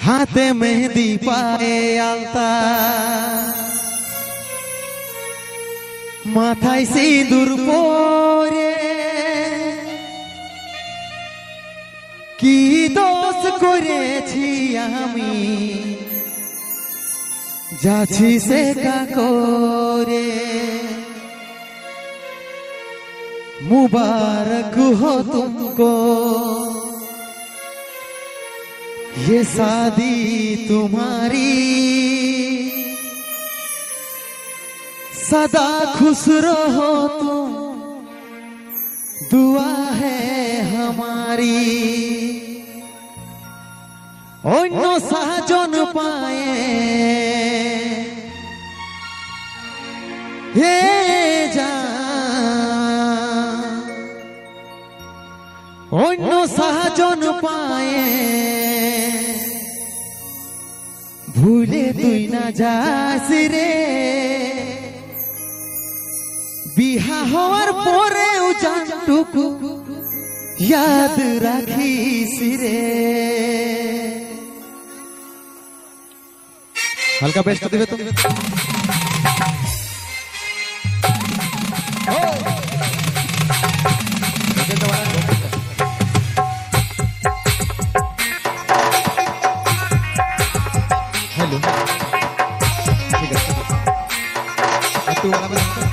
হাতে মেহেদি পায়ে আলতা, মাথায় সিঁদুর পরে, কি দোষ করেছি আমি, যাচ্ছি সে করে। मुबारक हो तुमको ये शादी तुम्हारी, सदा खुश रहो तुम, दुआ है हमारी। অন্য সাজন পায়ে হে অন্য সাজন পায়ে ভুলে তুই না যাস রে, বিহা হওয়ার পরেও জানটুকু ইয়াদ রাখিস রে। হালকা বেস্ট দিবে তুমি। हेलो ठीक है तू वाला बता।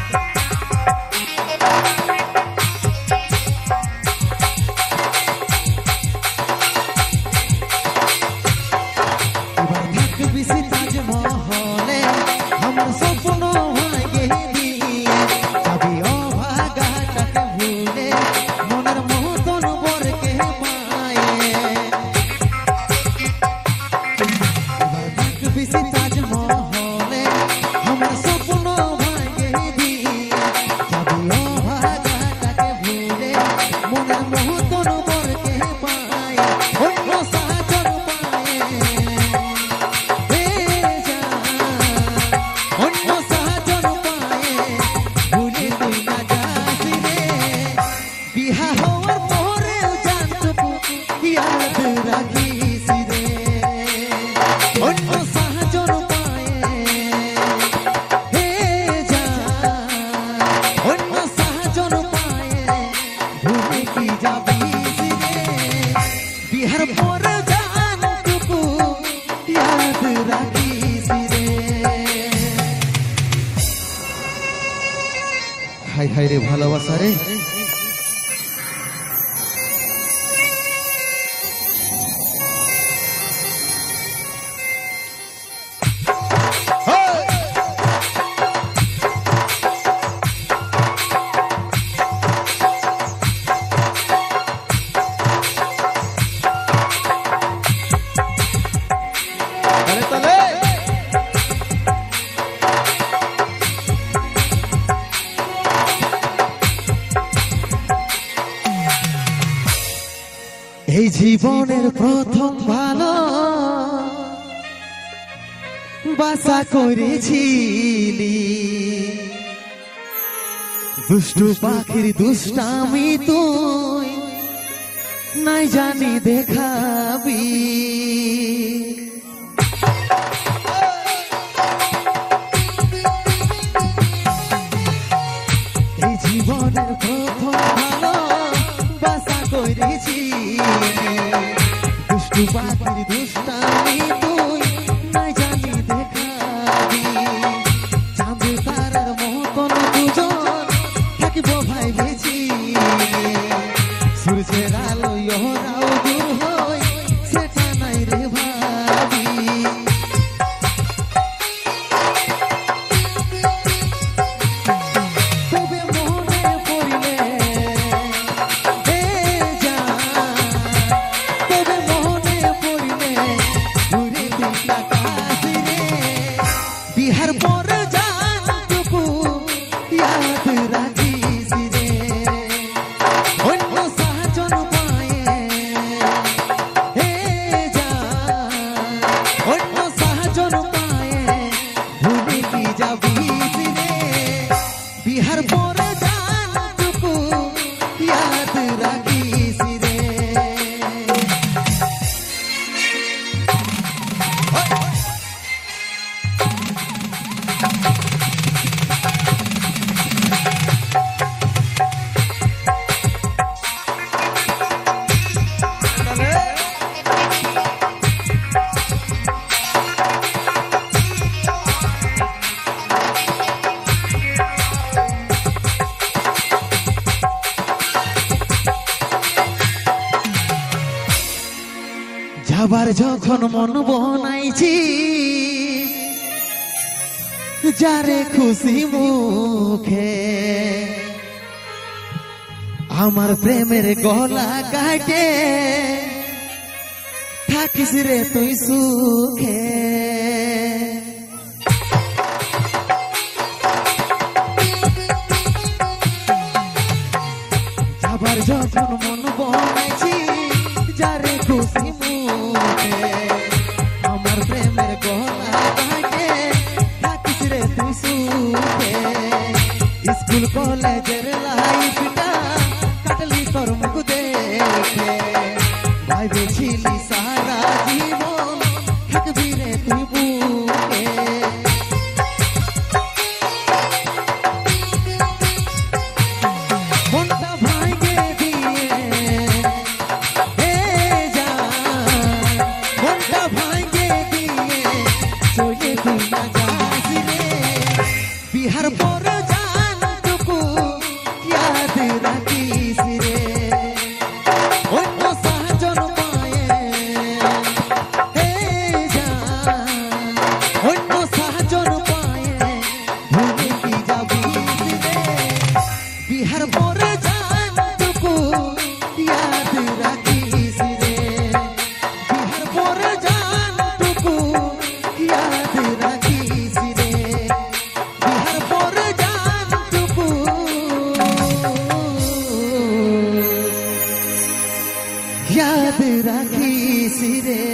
হাই হাই রে ভালোবাসা রে। এই জীবনের প্রথম ভালো বাসা করেছিলি, দুষ্টু পাখির দুষ্টামি তুই নাই জানি দেখাবি। এই জীবনের প্রথম ভালো বাসা করেছি, দুষ্টু পাখির দুষ্টামি তুই নাই জানি দেখাবি। চাঁদ তারার মতন দুজন থাকিব ভাই বেছি, সূর্যের আলোয় ওরাও দূর হয় সেটা নাই রে ভাবি। তবে মনে পড়িলে তবে মনে পড়িলে ঘুরে যাবার যখন মন বনাইছি যারে খুশি মুখে আমার প্রেমের গলা কাটে থাকিস রে তুই সুখে যাবার যখন মন বনাইছি যারে খুশি মুখে আমার প্রেমের গলা কাটে থাকিস রে তুই সুখে স্কুল কলেজের লাইফটা কাটলি তোর মুখ দেখে ভাইবেছিলি সারা জীবন থাকবি রে তুই বুকে মনটা ভাঙে দিয়ে মনটা ভাঙে দিয়ে চলে তুই না যাস রে বিহার পর জানটুকু ইয়াদ রাখিস রে অন্য সাজন পায়ে অন্য সাজন পায়ে ভুলে কি যাবি রে বিহার পর জানটুকু ইয়াদ রাখিস রে বিহার পর জানটুকু ইয়াদ রাখিস রে বিহার পর জানটুকু याद राखिस रे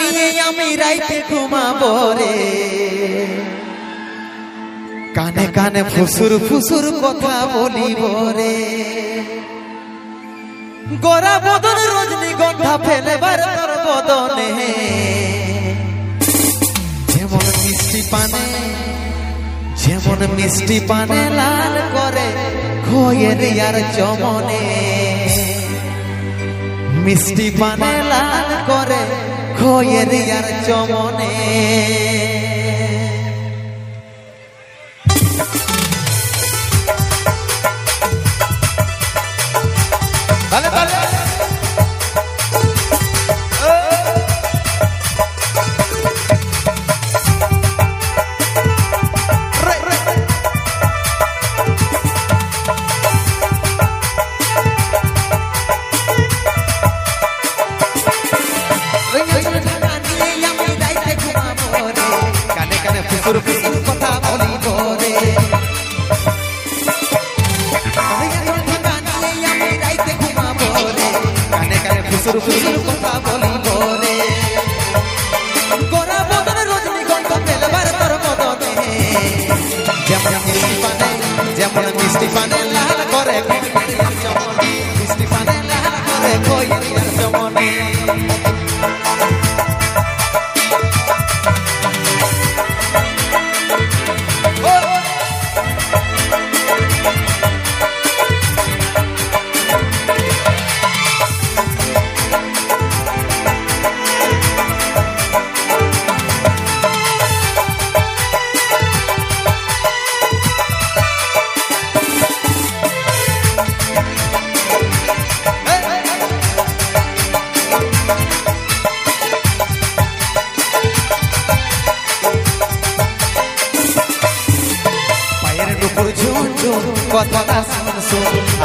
নিয়ে আমি রাইতে ঘুমাবো রে কানে কানে ফুসুর ফুসুর কথা বলিব রে গোরা বদন রজনীগন্ধা ফেলেবার তোর বদনে যেমন মিষ্টি পানে যেমন মিষ্টি পানে লাল করে খোয়ের ইয়ার চমনে মিষ্টি পানে লাল করে খোয়ের ইয়ার চমনে ভালো ভালো কথা বলিব রে আমি রাইতে ঘুমাবো রে কানে কানে ফুসুর ফুসুর কথা বলিব রে গোরা বদন রজনীগন্ধা ফেলবার তোর বদনে যেমন মিষ্টি পানে লাল করে মিষ্টি পানে লাল করে খোয়ের চমনে কথাটা শুনছো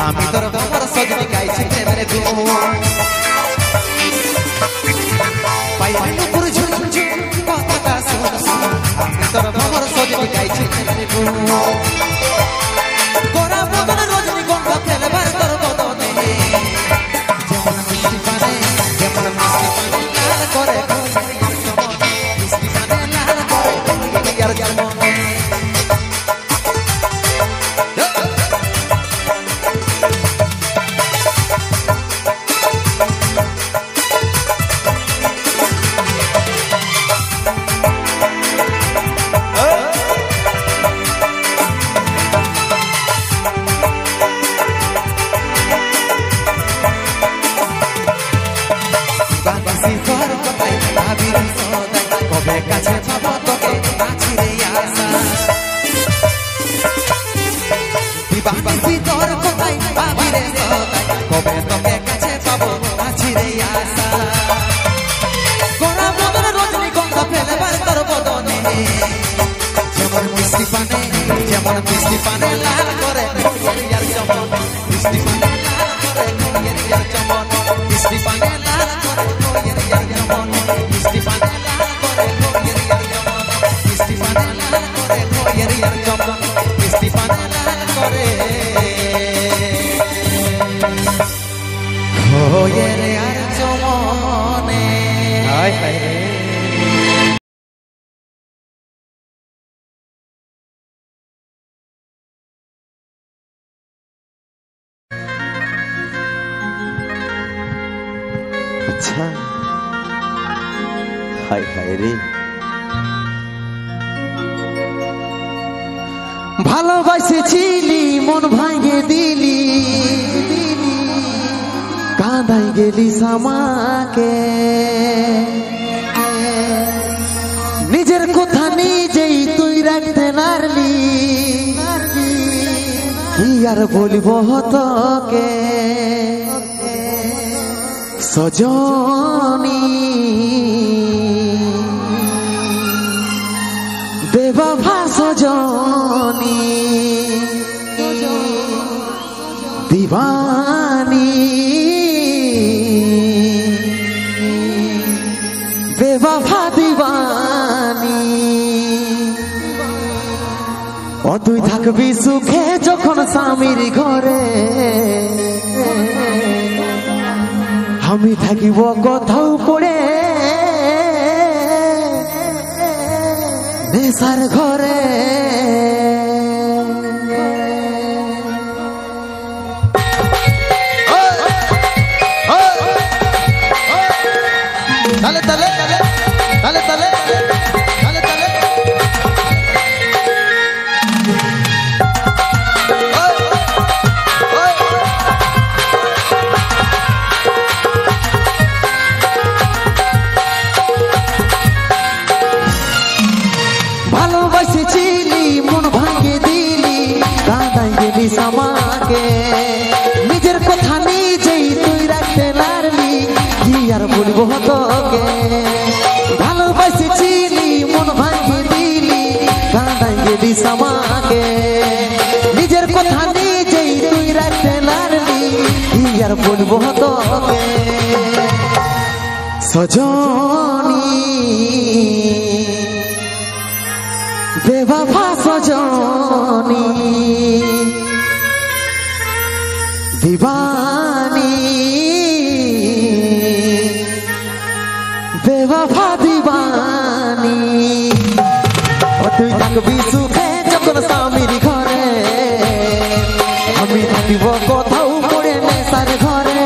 আমি তোর ভ্রমর সজনী গাইছি প্রেমের গুণ পাইলে নুপুর ঝুনঝুন কথাটা শুনছো আমি তোর ভ্রমর সজনী গাইছি প্রেমের গুণ গোরা বদন রজনীগন্ধা ফেলবার তোর বদনে যেমন মিষ্টি পানে লাল করে মিষ্টি পানে লাল করে ইয়ার চমনে দিবানির ভিতর কোথায় পাবি রে সদাই কবে তোকে কাছে পাবো আছি রে আশা গোরা বদনে রজনীগন্ধা ফেলেবার তোর বদনে যেমন মিষ্টি পানে লাল করে ইয়ার চমন মিষ্টি পানে লাল করে ইয়ার চমন মিষ্টি পানে লাল করে ইয়ার চমন মিষ্টি পানে লাল করে ইয়ার চমন মিষ্টি পানে লাল করে ইয়ার চমন মিষ্টি পানে লাল করে ইয়ার চমনে হায় হায় রে আচ্ছা হায় হায় রে ভালোবাসেছিলি মন ভাঙে দিলি কাঁদাই গেলি আমাকে নিজের কথা নিজেই তুই রাখতে নারলি কি আর বলব তোকে সজনী বেবাভা সজনী দিবানী বেবাভা দিবানী ও তুই থাকবি সুখে যখন স্বামীর ঘরে আমি থাকিব কোথাও পড়ে নেশার ঘরে তালে তালে তালে তালে তালে তালে ভালোবাসেছিলি মন ভাঙে দিলি কাঁদাই গেলি আমাকে নিজের কথা নিজেই তুই রাখতে নারলি কি আর বলবো তোকে ভালোবাসেছিলি মন ভাঙে দিলি কাঁদাই গেলি আমাকে নিজের কথা নিজেই তুই রাখতে নারলি কি আর বলবো তোকে সজনী বেবাভা সজনী দিবানী বেবাভা দিবানী ও তুই থাকবি সুখে যখন স্বামীর ঘরে আমি থাকিব কোথাও পড়ে নেশার ঘরে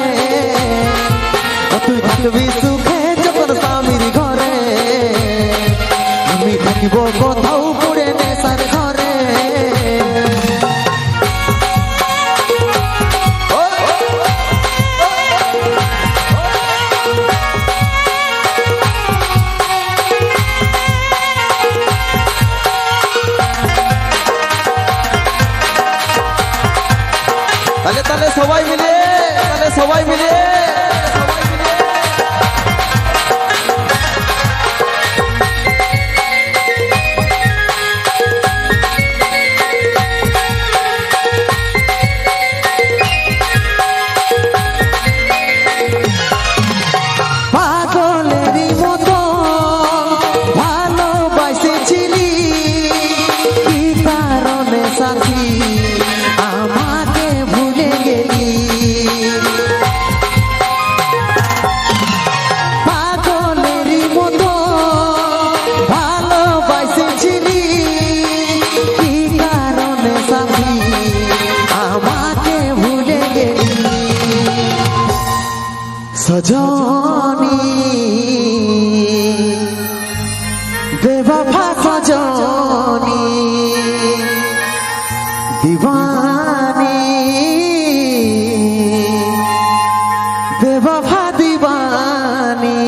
ও তুই থাকবি সুখে যখন স্বামীর ঘরে আমি থাকিব কোথাও পড়ে নেশার ঘরে তালে তালে সবাই মিলে তালে সবাই মিলে সজনী বেবাভা সজনী দিবানী বেবাভা দিবানী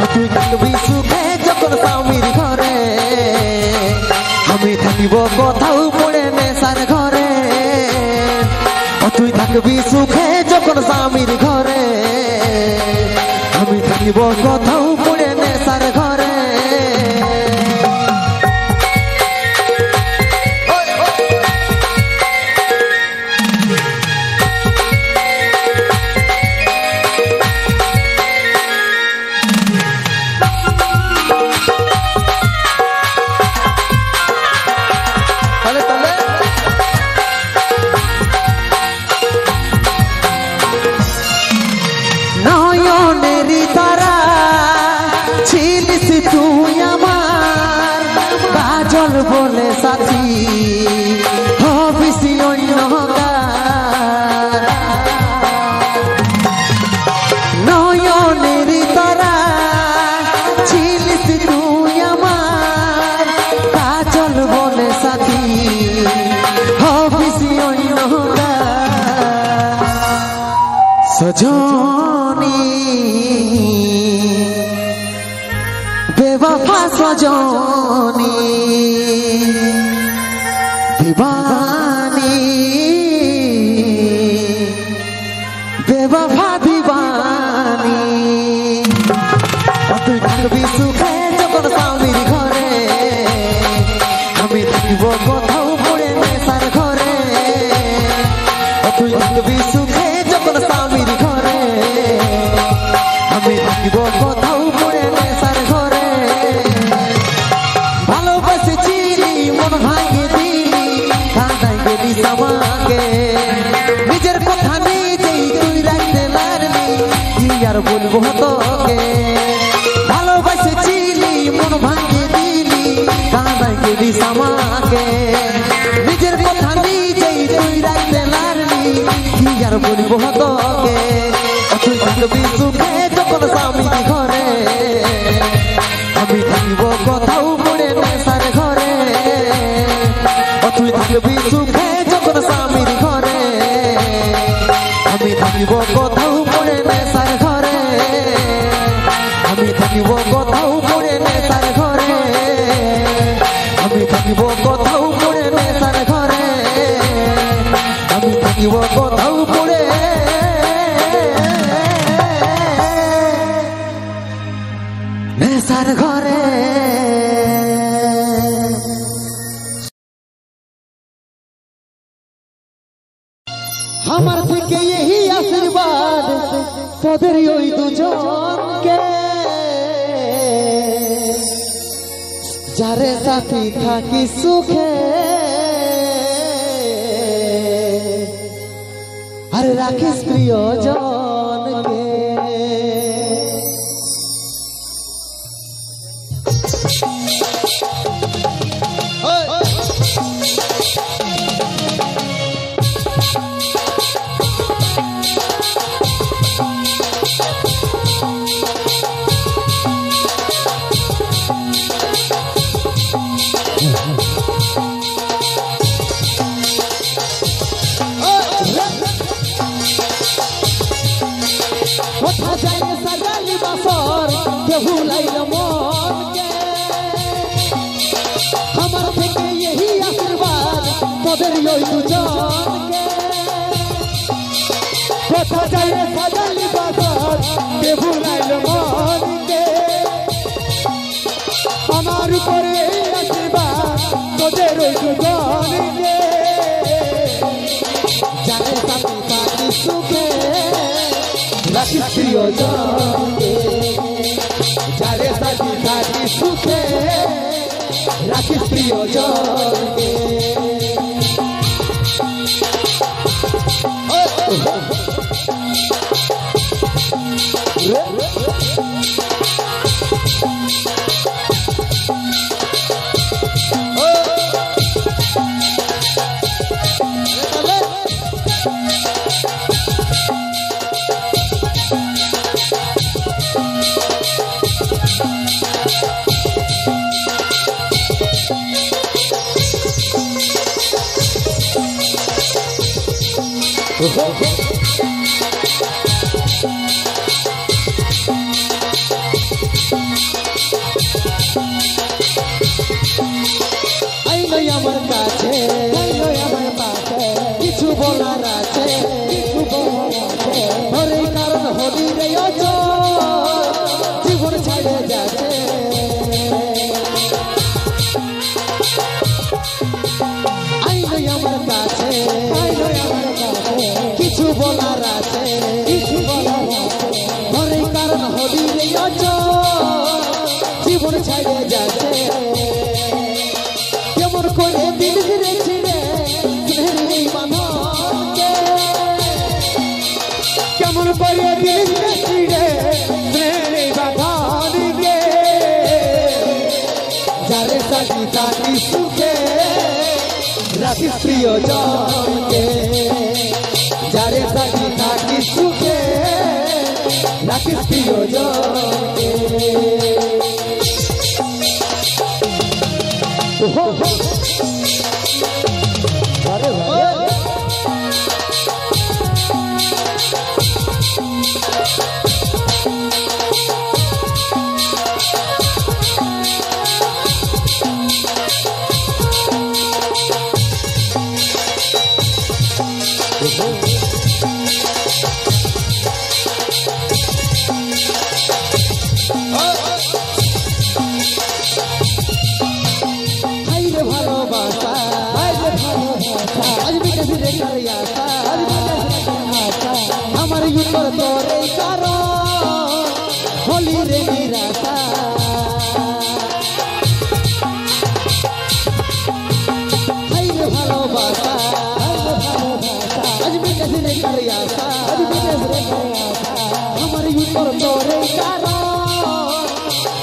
তুই থাকবি সুখে যখন স্বামীর ঘরে আমি থাকিব কোথাও পড়ে নেশার ঘরে থাকবি সুখে যখন স্বামীর ঘরে আমি থাকিব কোথাও পড়ে নেশার ঘরে বলে সাথী হবিসি অন্য নয়নের তারা ছিলিস তুই আমার কাজল বলে সাথী হবিসি অন্য সজনী বেওয়াফা সজনী दीवानी बेवफा दीवानी তুই থাকবি সুখে যখন স্বামীর ঘরে আমি থাকিব কোথাও পড়ে নেশার ঘরে তুই থাকবি সুখে যখন স্বামীর ঘরে আমি থাকিব কোথাও পড়ে নেশার ঘরে ভালোবাসেছি মন ভাঙে আমাকে নিজের কথা নিজেই তুই রাখতে পারলি কি আর বলবো তোকে ভালোবাসেছিলি মন ভাঙিয়ে দিলি কাঁদাই গেলিস আমাকে নিজের কথা নিজেই তুই রাখতে পারলি কি আর বলবো তোকে তুই থাকবি সুখে যখন স্বামীর ঘরে আমি থাকিব কোথাও পড়ে নেশার ঘরে তুই থাকবি সুখে যখন স্বামীর ঘরে আমি থাকিব কোথাও পড়ে নেশার ঘরে আমি থাকিব কোথাও পড়ে নেশার ঘরে আমি থাকিব কোথাও পড়ে নেশার ঘরে আমি থাকিব কোথাও পড়ে নেশার ঘরে আমার থেকে यही आशीर्वाद তোদের ওই দুজনকে যারে সাথী থাকি সুখে আর রাখিস প্রিয়জনকে भूलाइल मन के हमार থেকে यही आशीर्वाद তোদের ওই দুজন के কথা যায় সাজালি বাজার কে ভুলাইল মন के আমার উপরে আশীর্বাদ তোদের ওই দুজন के যারে সাথী থাকি সুখে রাখিস প্রিয়জনকে যারে সাথী থাকি সুখে রাখিস প্রিয়জনকে আমার কাছে কিছু বলার আছে করে দিল ছিড়ে প্রেমে বাঁধন গে যারে সাথী থাকি সুখে রাখি প্রিয়জনকে যারে সাথী থাকি সুখে রাখি প্রিয়জনকে আরে ভাই আমার উপর তোরে কারো হলি রে নিরাশা হাইরে ভালোবাসা আজ বিদেশ রে করিয়াসা আমার উপর তোরে কারো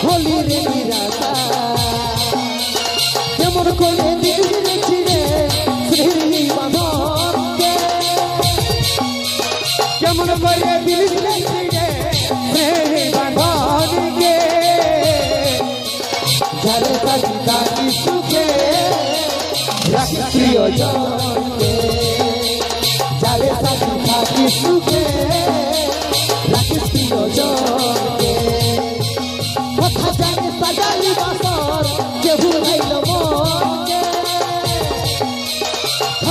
হলি রে নিরাশা কেমন করে দিল রে ছিড়ে শ্রী বাঁধনকে কেমন করে দিল রে ছিড়ে শ্রী বাঁধনকে যারে সাথী থাকি সুখে রাখি প্রিয়জনকে যারে সাথী থাকি সুখে রাখি প্রিয়জনকে কথা জানে সাজালি বাসর কে ভুলাইল মনকে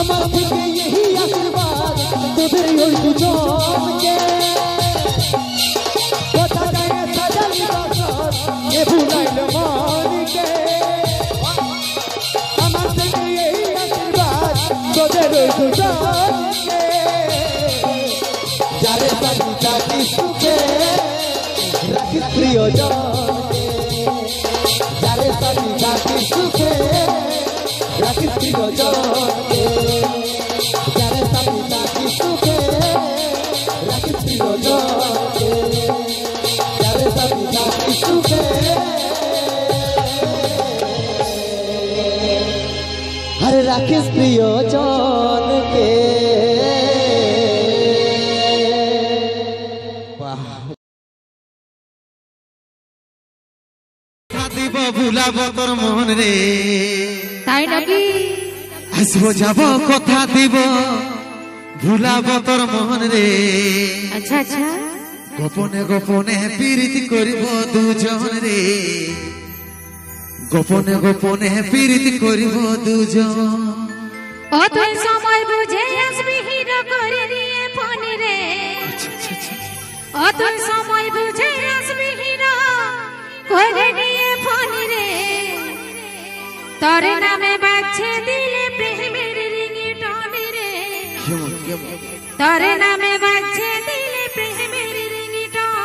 আমার থেকে यही आशीर्वाद তোদের ওই দুজনকে কথা জানে সাজালি বাসর কে ভুলাইল মনকে আমার থেকে यही आशीर्वाद তোদের ওই দুজনকে যারে সাথী থাকি সুখে রাখি প্রিয়জনকে যারে সাথী থাকি সুখে রাখি প্রিয়জনকে যারে সাথী থাকি সুখে রাখি প্রিয়জনকে যারে সাথী থাকি সুখে আরে রাখিস প্রিয়জনকে দিব ভুলাব তোর মন রে তাই নাকি আসবো যাব কথা দিব ভুলাব তোর মন রে আচ্ছা আচ্ছা গোপনে গোপনে প্রীতি করিব দুজন রে গোপনে গোপনে প্রীতি করিব দুজন ও তুই সময় বুঝে আসবি হিরো করে নিয়ে ফোন রে ও তুই সময় বুঝে আসবি হিরো করে নিয়ে ফোন রে তোর নামে বাজছে দিলে প্রেমের রিংটোন রে তোর নামে বাজছে দিলে প্রেমের রিংটোন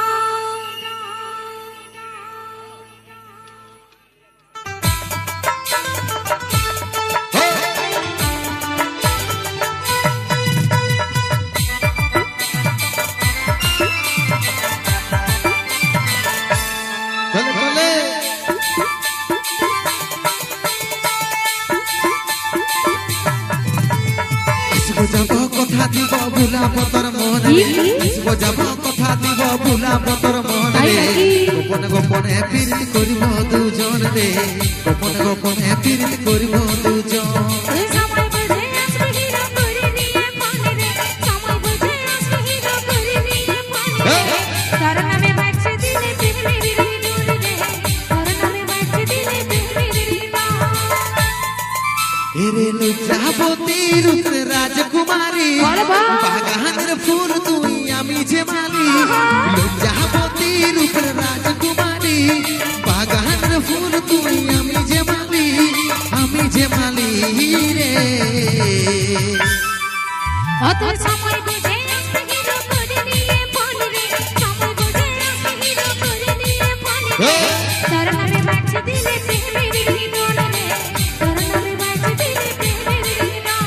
যাব কথা দিব ভুলাব তোর মন রে যাব কথা দিব ভুলাব তোর মন রে গোপনে গোপনে প্রীতি করিব দুজন রে গোপনে গোপনে প্রীতি করিব দুজন সময় বুঝে আসবি হিরো করে নিয়ে ফোন রে সময় বুঝে আসবি হিরো করে নিয়ে ফোন রে তোর নামে বাজছে দিলে প্রেমের রিংটোন রে তোর নামে বাজছে দিলে প্রেমের রিংটোন এরে লুচাবতী রূপ রাজকুমারী বাগানের ফুল তুই আমি যে মালি লুচাবতী রূপ রাজকুমারী বাগানের ফুল তুই আমি যে মালি রে অত সময় বুঝে আসবি হিরো করে নিয়ে ফোন রে সময় বুঝে আসবি হিরো করে নিয়ে ফোন রে তোর নামে বাজছে দিলে প্রেমের রিংটোন রে তোর নামে বাজছে দিলে প্রেমের রিংটোন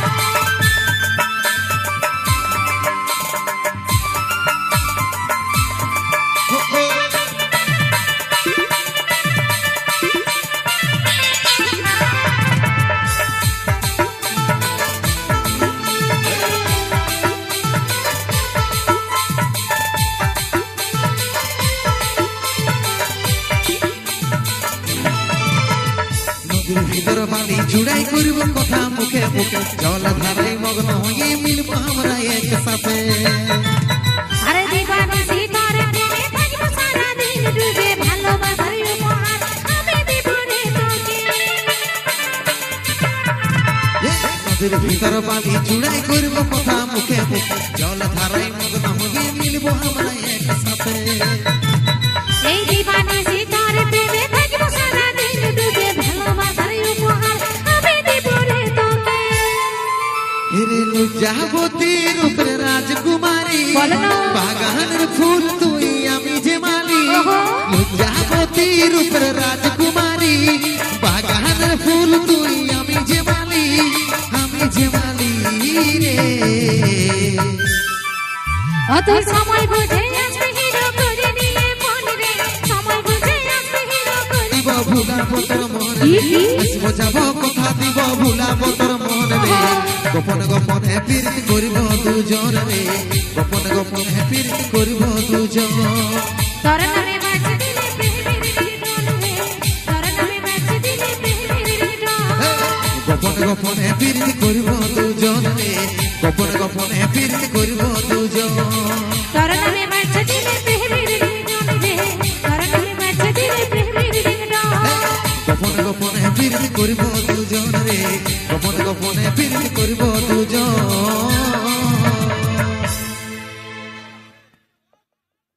করব কথা মুখে মুখে জল ধারাই মগ্ন হয়ে মিলব আমরা একসাথে আরে দিবানিশি তোর প্রেমে থাকবো সারা দিন ডুবে ভালোবাসার উপহার আমি দেব রে তোকে নদীর ভিতর বালি চুড়াই করব কথা মুখে মুখে জল ধারাই মগ্ন হয়ে মিলব আমরা একসাথে এই দিবানিশি তোর প্রেমে থাকবো সারা দিন ডুবে ভালোবাসার উপহার আমি দেব রে তোকে এরে লজ্জাবতী রূপের রাজকুমারী বলো না। বাগানের ফুল তুই আমি যে মালি ওহো। লজ্জাবতী রূপের রাজকুমারী বাগানের ফুল তুই আমি যে মালি রে অত সময় বুঝে আসবে হিরো করে নিয়ে মন রে সময় বুঝে আসবে হিরো করে দিব ভুলাবো তোর মন আসবো যাব কথা দিব ভুলাবো তোর মন রে গোপন গোপনে প্রীত করিব দুজন রে গোপন গোপনে প্রীত করিব দুজন তোর নামে বাজে দিলে প্রেমের রিংটোন রে তোর নামে বাজে দিলে প্রেমের রিংটোন গোপন গোপনে প্রীত করিব দুজন রে গোপন গোপনে প্রীত করিব দুজন তোর নামে বাজে দিলে প্রেমের রিংটোন রে তোর নামে বাজে দিলে প্রেমের রিংটোন গোপন গোপনে প্রীত করিব দুজন রে গোপন গোপনে প্রীত করিব দুজন